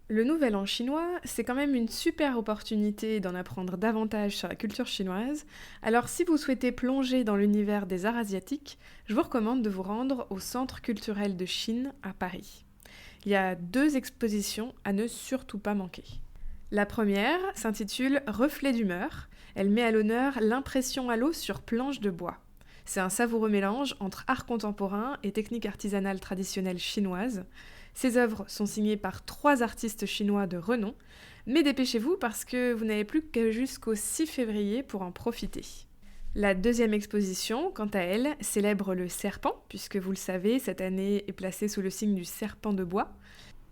Le Nouvel An chinois, c'est quand même une super opportunité d'en apprendre davantage sur la culture chinoise. Alors si vous souhaitez plonger dans l'univers des arts asiatiques, je vous recommande de vous rendre au Centre culturel de Chine à Paris. Il y a deux expositions à ne surtout pas manquer. La première s'intitule Reflet d'humeur. Elle met à l'honneur l'impression à l'eau sur planche de bois. C'est un savoureux mélange entre art contemporain et technique artisanale traditionnelle chinoise. Ces œuvres sont signées par trois artistes chinois de renom, mais dépêchez-vous parce que vous n'avez plus que jusqu'au 6 février pour en profiter. La deuxième exposition, quant à elle, célèbre le serpent, puisque vous le savez, cette année est placée sous le signe du serpent de bois.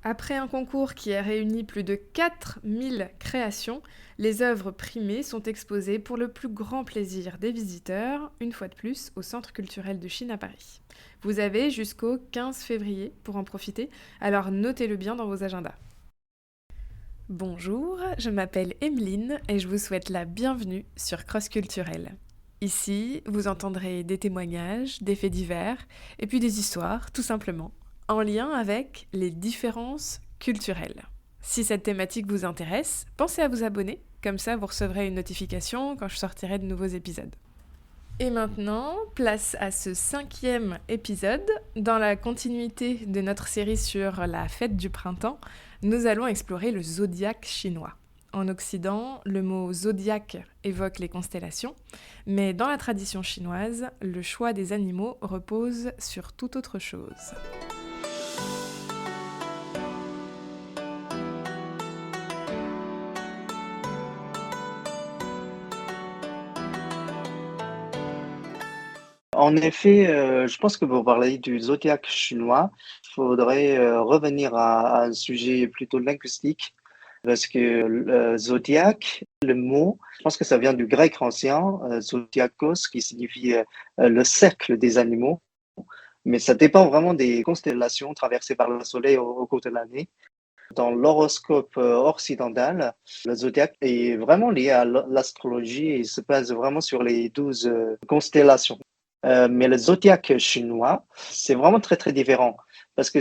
Après un concours qui a réuni plus de 4000 créations, les œuvres primées sont exposées pour le plus grand plaisir des visiteurs, une fois de plus, au Centre culturel de Chine à Paris. Vous avez jusqu'au 15 février pour en profiter, alors notez-le bien dans vos agendas. Bonjour, je m'appelle Emeline et je vous souhaite la bienvenue sur Cross Culturel. Ici, vous entendrez des témoignages, des faits divers, et puis des histoires, tout simplement, en lien avec les différences culturelles. Si cette thématique vous intéresse, pensez à vous abonner, comme ça vous recevrez une notification quand je sortirai de nouveaux épisodes. Et maintenant, place à ce 5e épisode. Dans la continuité de notre série sur la fête du printemps, nous allons explorer le zodiaque chinois. En Occident, le mot zodiaque évoque les constellations, mais dans la tradition chinoise, le choix des animaux repose sur toute autre chose. En effet, je pense que pour parler du zodiaque chinois, il faudrait revenir à un sujet plutôt linguistique, parce que le zodiaque, le mot, je pense que ça vient du grec ancien, zodiakos, qui signifie le cercle des animaux, mais ça dépend vraiment des constellations traversées par le soleil au cours de l'année. Dans l'horoscope occidental, le zodiaque est vraiment lié à l'astrologie et se base vraiment sur les 12 constellations. Mais le zodiaque chinois, c'est vraiment très, très différent parce que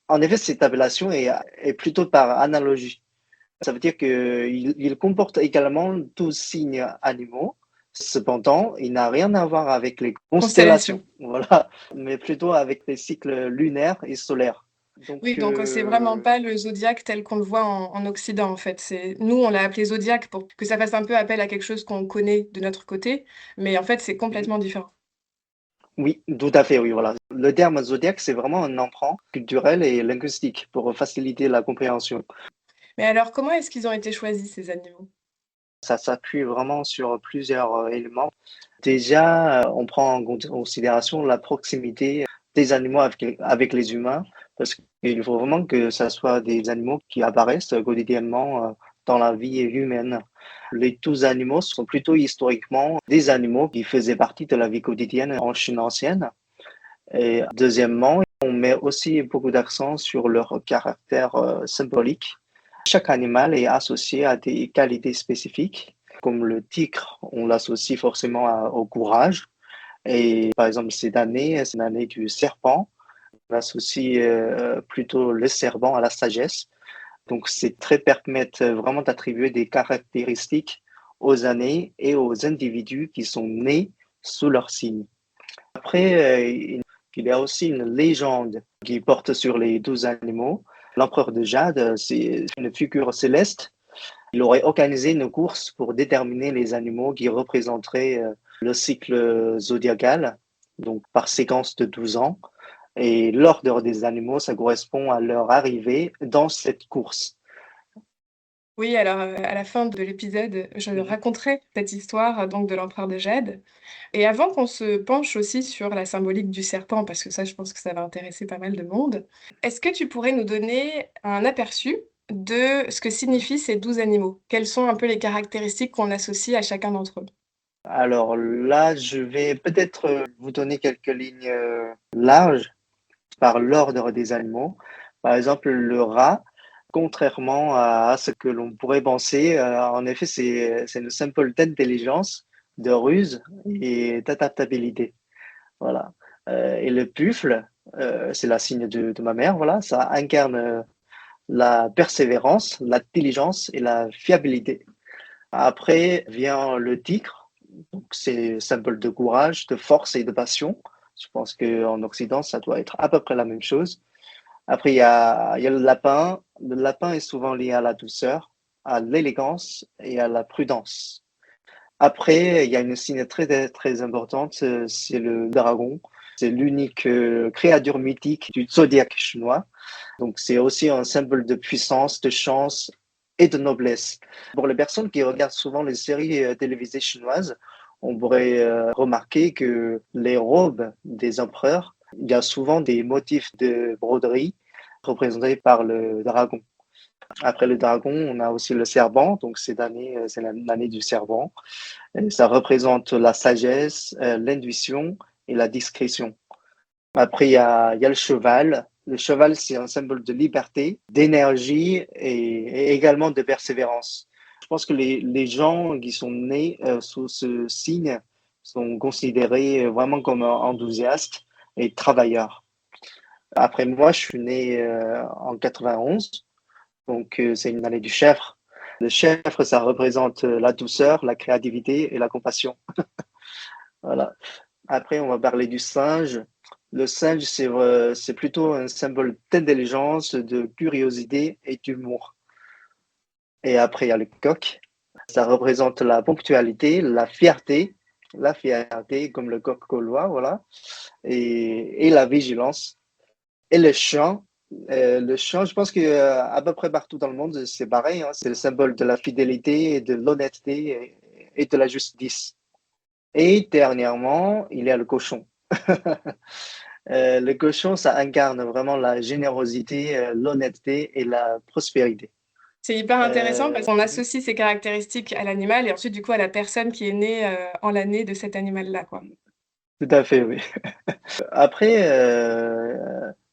en effet, cette appellation est plutôt par analogie. Ça veut dire qu'il comporte également 12 signes animaux. Cependant, il n'a rien à voir avec les Constellation. constellations, voilà, mais plutôt avec les cycles lunaires et solaires. Oui, Donc, donc c'est vraiment pas le zodiaque tel qu'on le voit en Occident en fait. Nous, on l'a appelé zodiaque pour que ça fasse un peu appel à quelque chose qu'on connaît de notre côté, mais en fait c'est complètement différent. oui, tout à fait, oui, voilà. Le terme zodiaque, c'est vraiment un emprunt culturel et linguistique pour faciliter la compréhension. Mais alors, comment est-ce qu'ils ont été choisis ces animaux? Ça s'appuie vraiment sur plusieurs éléments. Déjà, on prend en considération la proximité des animaux avec les humains, parce qu'il faut vraiment que ça soit des animaux qui apparaissent quotidiennement dans la vie humaine. Les 12 animaux sont plutôt historiquement des animaux qui faisaient partie de la vie quotidienne en Chine ancienne. Et deuxièmement, on met aussi beaucoup d'accent sur leur caractère symbolique. Chaque animal est associé à des qualités spécifiques, comme le tigre, on l'associe forcément au courage. Et par exemple, cette année, c'est l'année du serpent. On associe plutôt le serpent à la sagesse. Donc, ces traits permettent vraiment d'attribuer des caractéristiques aux années et aux individus qui sont nés sous leur signe. Après, il y a aussi une légende qui porte sur les 12 animaux. L'empereur de Jade, c'est une figure céleste. Il aurait organisé une course pour déterminer les animaux qui représenteraient le cycle zodiacal, donc par séquence de 12 ans. Et l'ordre des animaux, ça correspond à leur arrivée dans cette course. Oui, alors à la fin de l'épisode, je Mhm. raconterai cette histoire donc de l'empereur de Jade. Et avant qu'on se penche aussi sur la symbolique du serpent, parce que ça, je pense que ça va intéresser pas mal de monde, est-ce que tu pourrais nous donner un aperçu de ce que signifient ces 12 animaux? Quelles sont un peu les caractéristiques qu'on associe à chacun d'entre eux? Alors là, je vais peut-être vous donner quelques lignes larges par l'ordre des animaux. Par exemple, le rat, contrairement à ce que l'on pourrait penser, en effet, c'est une symbole d'intelligence, de ruse et d'adaptabilité. Voilà. Et le buffle, c'est la signe de ma mère, voilà, ça incarne la persévérance, la diligence et la fiabilité. Après vient le tigre, donc c'est symbole de courage, de force et de passion. Je pense qu'en Occident, ça doit être à peu près la même chose. Après, il y a le lapin. Le lapin est souvent lié à la douceur, à l'élégance et à la prudence. Après, il y a une signe très, très importante, c'est le dragon. C'est l'unique créature mythique du zodiaque chinois. Donc, c'est aussi un symbole de puissance, de chance et de noblesse. Pour les personnes qui regardent souvent les séries télévisées chinoises, on pourrait remarquer que les robes des empereurs, il y a souvent des motifs de broderie représentés par le dragon. Après le dragon, on a aussi le serpent. Donc, cette année, c'est l'année du serpent. Et ça représente la sagesse, l'intuition et la discrétion. Après, il y a le cheval. Le cheval, c'est un symbole de liberté, d'énergie et également de persévérance. Je pense que les gens qui sont nés sous ce signe sont considérés vraiment comme enthousiastes et travailleurs. Après, moi, je suis né en 91, donc c'est une année du chèvre. Le chèvre, ça représente la douceur, la créativité et la compassion. Voilà. Après, on va parler du singe. Le singe, c'est plutôt un symbole d'intelligence, de curiosité et d'humour. Et après, il y a le coq. Ça représente la ponctualité, la fierté, comme le coq gaulois, voilà, et la vigilance. Et le chien, je pense que à peu près partout dans le monde, c'est pareil, hein. C'est le symbole de la fidélité, et de l'honnêteté et de la justice. Et dernièrement, il y a le cochon. Le cochon, ça incarne vraiment la générosité, l'honnêteté et la prospérité. C'est hyper intéressant parce Euh, qu'on associe ces caractéristiques à l'animal et ensuite, du coup, à la personne qui est née en l'année de cet animal-là, quoi. Tout à fait, oui. Après,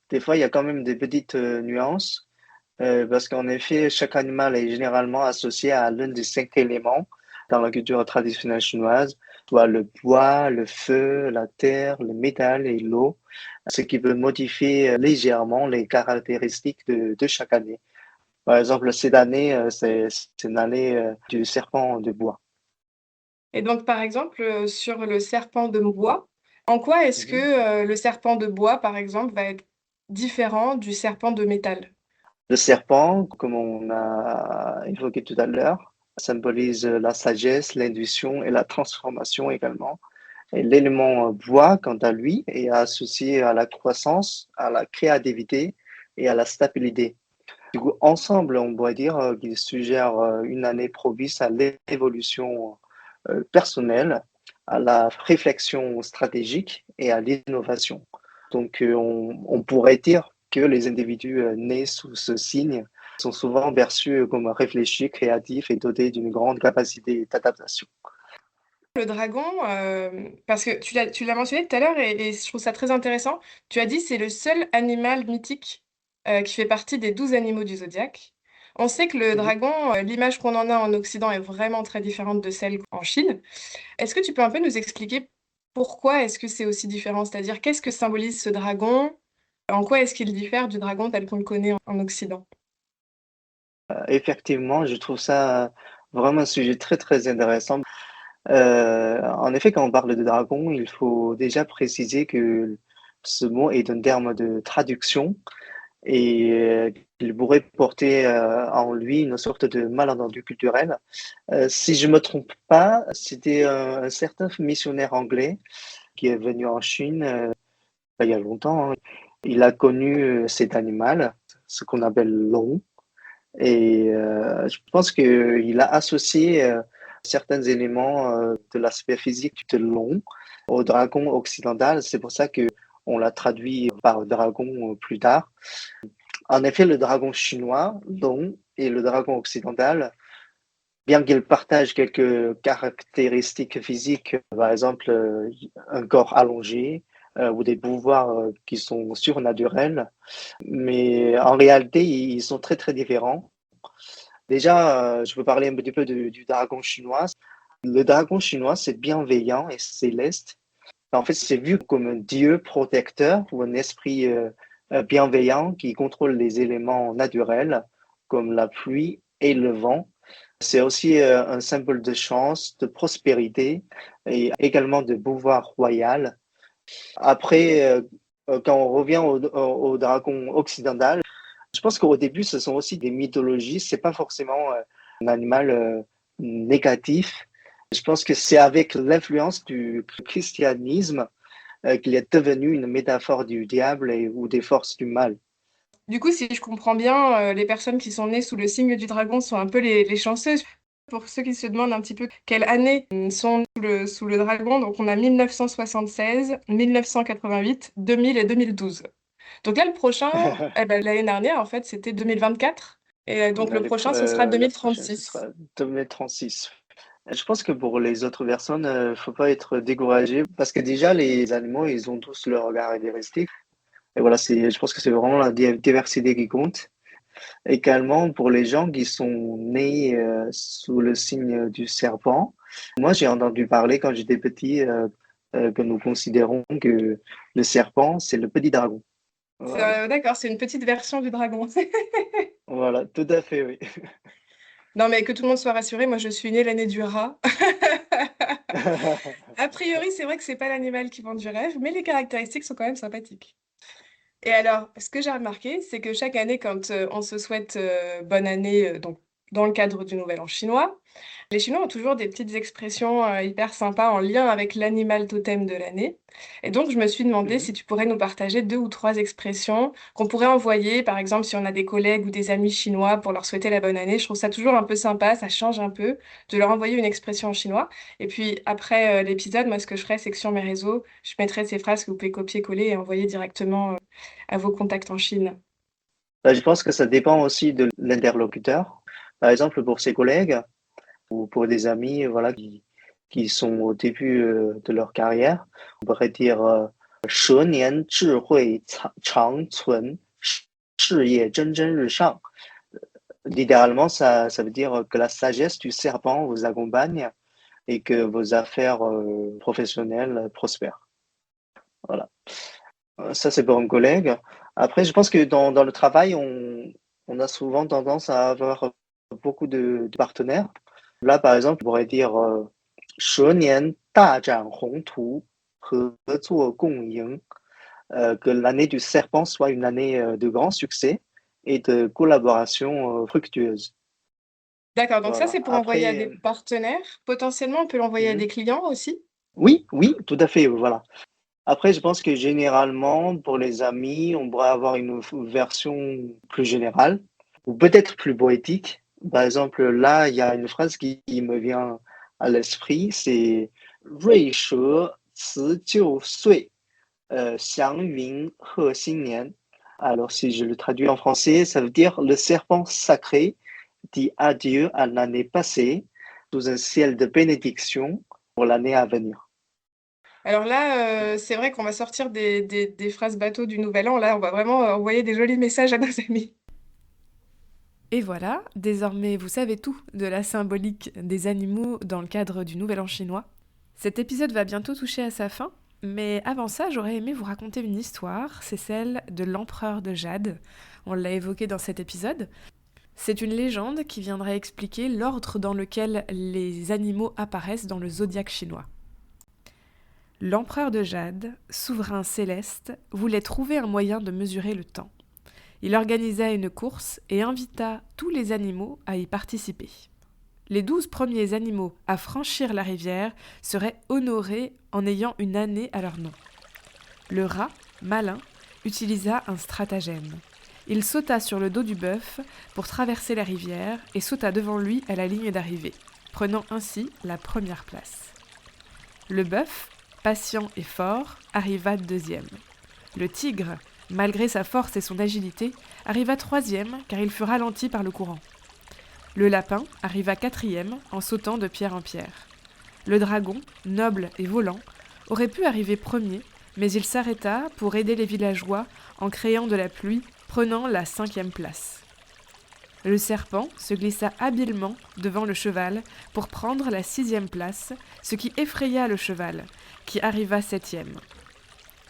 des fois, il y a quand même des petites nuances, parce qu'en effet, chaque animal est généralement associé à l'un des 5 éléments dans la culture traditionnelle chinoise, soit le bois, le feu, la terre, le métal et l'eau, ce qui peut modifier légèrement les caractéristiques de chaque année. Par exemple, cette année, c'est une année du serpent de bois. Et donc, par exemple, sur le serpent de bois, en quoi est-ce Mhm. que le serpent de bois, par exemple, va être différent du serpent de métal? Le serpent, comme on a évoqué tout à l'heure, symbolise la sagesse, l'intuition et la transformation également. Et l'élément bois, quant à lui, est associé à la croissance, à la créativité et à la stabilité. Du coup, ensemble, on pourrait dire qu'ils suggèrent une année propice à l'évolution personnelle, à la réflexion stratégique et à l'innovation. Donc, on pourrait dire que les individus nés sous ce signe sont souvent perçus comme réfléchis, créatifs et dotés d'une grande capacité d'adaptation. Le dragon, parce que tu l'as mentionné tout à l'heure et je trouve ça très intéressant. Tu as dit: «C'est le seul animal mythique, qui fait partie des 12 animaux du zodiaque». On sait que le Mhm. dragon, l'image qu'on en a en Occident est vraiment très différente de celle en Chine. Est-ce que tu peux un peu nous expliquer pourquoi est-ce que c'est aussi différent? C'est-à-dire qu'est-ce que symbolise ce dragon? En quoi est-ce qu'il diffère du dragon tel qu'on le connaît en Occident? Effectivement, je trouve ça vraiment un sujet très, très intéressant. En effet, quand on parle de dragon, il faut déjà préciser que ce mot est un terme de traduction et qu'il pourrait porter en lui une sorte de malentendu culturel. Si je me trompe pas, c'était un certain missionnaire anglais qui est venu en Chine il y a longtemps, hein. Il a connu cet animal, ce qu'on appelle l'on, et je pense qu'il a associé certains éléments de l'aspect physique de l'on au dragon occidental. C'est pour ça que on l'a traduit par dragon plus tard. En effet, le dragon chinois, l'on, et le dragon occidental, bien qu'ils partagent quelques caractéristiques physiques, par exemple un corps allongé ou des pouvoirs qui sont surnaturels, mais en réalité, ils sont très très différents. Déjà, je veux parler un petit peu du dragon chinois. Le dragon chinois, c'est bienveillant et céleste. En fait, c'est vu comme un dieu protecteur ou un esprit bienveillant qui contrôle les éléments naturels comme la pluie et le vent. C'est aussi un symbole de chance, de prospérité et également de pouvoir royal. Après, quand on revient au dragon occidental, je pense qu'au début, ce sont aussi des mythologies. C'est pas forcément un animal négatif. Je pense que c'est avec l'influence du christianisme qu'il est devenu une métaphore du diable ou des forces du mal. Du coup, si je comprends bien, les personnes qui sont nées sous le signe du dragon sont un peu les chanceuses. Pour ceux qui se demandent un petit peu quelle année sont sous le dragon, donc on a 1976, 1988, 2000 et 2012. Donc là, le prochain, eh ben, l'année dernière, en fait, c'était 2024. Et donc le prochain, ce sera La prochaine, ce 2036. sera 2036. Je pense que pour les autres personnes, faut pas être découragé parce que déjà, les animaux, ils ont tous leur caractéristique. Et voilà, je pense que c'est vraiment la diversité qui compte. Également, pour les gens qui sont nés sous le signe du serpent, moi, j'ai entendu parler quand j'étais petit que nous considérons que le serpent, c'est le petit dragon. Voilà, D'accord, c'est une petite version du dragon. voilà, tout à fait, oui. Non, mais que tout le monde soit rassuré, moi je suis née l'année du rat. A priori, c'est vrai que c'est pas l'animal qui vend du rêve, mais les caractéristiques sont quand même sympathiques. Et alors, ce que j'ai remarqué, c'est que chaque année, quand on se souhaite bonne année, donc dans le cadre du Nouvel An chinois, les Chinois ont toujours des petites expressions hyper sympas en lien avec l'animal totem de l'année. Et donc, je me suis demandé Mhm. si tu pourrais nous partager 2 ou 3 expressions qu'on pourrait envoyer, par exemple, si on a des collègues ou des amis chinois pour leur souhaiter la bonne année. Je trouve ça toujours un peu sympa, ça change un peu de leur envoyer une expression en chinois. Et puis, après l'épisode, moi, ce que je ferais, c'est que sur mes réseaux, je mettrais ces phrases que vous pouvez copier-coller et envoyer directement à vos contacts en Chine. Bah, je pense que ça dépend aussi de l'interlocuteur. Par exemple, pour ses collègues ou pour des amis, voilà, qui sont au début de leur carrière, on pourrait dire 蛇年智慧长存，事业蒸蒸日上. Littéralement, ça veut dire que la sagesse du serpent vous accompagne et que vos affaires professionnelles prospèrent. Voilà. Ça, c'est pour un collègue. Après, je pense que dans le travail, on a souvent tendance à avoir beaucoup de partenaires. Là, par exemple, on pourrait dire 蛇年大展宏图，合作共赢. Que l'année du serpent soit une année de grand succès et de collaboration fructueuse. D'accord, donc ça, Voilà. c'est pour envoyer à des Après, partenaires. Potentiellement, on peut l'envoyer à des clients aussi. oui, oui, tout à fait, voilà. Après, je pense que généralement, pour les amis, on pourrait avoir une version plus générale ou peut-être plus poétique. Par exemple, là, il y a une phrase qui me vient à l'esprit, c'est 瑞蛇辞旧岁, 祥云贺新年. Alors, si je le traduis en français, ça veut dire le serpent sacré dit adieu à l'année passée sous un ciel de bénédiction pour l'année à venir. Alors là, c'est vrai qu'on va sortir des phrases bateau du Nouvel An. Là, on va vraiment envoyer des jolis messages à nos amis. Et voilà, désormais vous savez tout de la symbolique des animaux dans le cadre du Nouvel An chinois. Cet épisode va bientôt toucher à sa fin, mais avant ça, j'aurais aimé vous raconter une histoire, c'est celle de l'empereur de Jade. On l'a évoqué dans cet épisode. C'est une légende qui viendrait expliquer l'ordre dans lequel les animaux apparaissent dans le zodiaque chinois. L'empereur de Jade, souverain céleste, voulait trouver un moyen de mesurer le temps. Il organisa une course et invita tous les animaux à y participer. Les 12 premiers animaux à franchir la rivière seraient honorés en ayant une année à leur nom. Le rat, malin, utilisa un stratagème. Il sauta sur le dos du bœuf pour traverser la rivière et sauta devant lui à la ligne d'arrivée, prenant ainsi la première place. Le bœuf, patient et fort, arriva deuxième. Le tigre, malgré sa force et son agilité, arriva troisième car il fut ralenti par le courant. Le lapin arriva quatrième en sautant de pierre en pierre. Le dragon, noble et volant, aurait pu arriver premier, mais il s'arrêta pour aider les villageois en créant de la pluie, prenant la 5e place. Le serpent se glissa habilement devant le cheval pour prendre la 6e place, ce qui effraya le cheval, qui arriva 7e.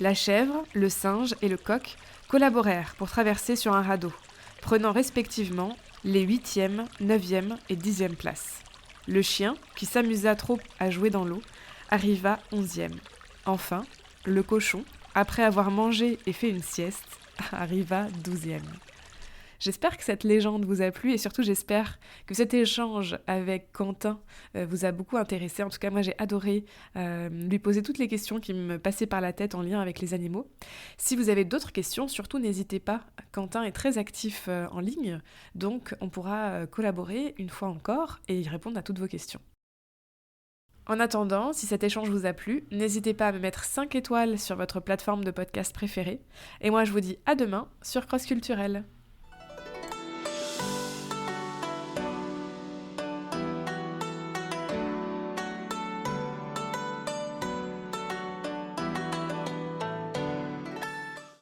La chèvre, le singe et le coq collaborèrent pour traverser sur un radeau, prenant respectivement les 8e, 9e et 10e places. Le chien, qui s'amusa trop à jouer dans l'eau, arriva 11e. Enfin, le cochon, après avoir mangé et fait une sieste, arriva 12e. J'espère que cette légende vous a plu et surtout j'espère que cet échange avec Quentin vous a beaucoup intéressé. En tout cas, moi j'ai adoré lui poser toutes les questions qui me passaient par la tête en lien avec les animaux. Si vous avez d'autres questions, surtout n'hésitez pas. Quentin est très actif en ligne, donc on pourra collaborer une fois encore et y répondre à toutes vos questions. En attendant, si cet échange vous a plu, n'hésitez pas à me mettre 5 étoiles sur votre plateforme de podcast préférée. Et moi je vous dis à demain sur Cross Culturel.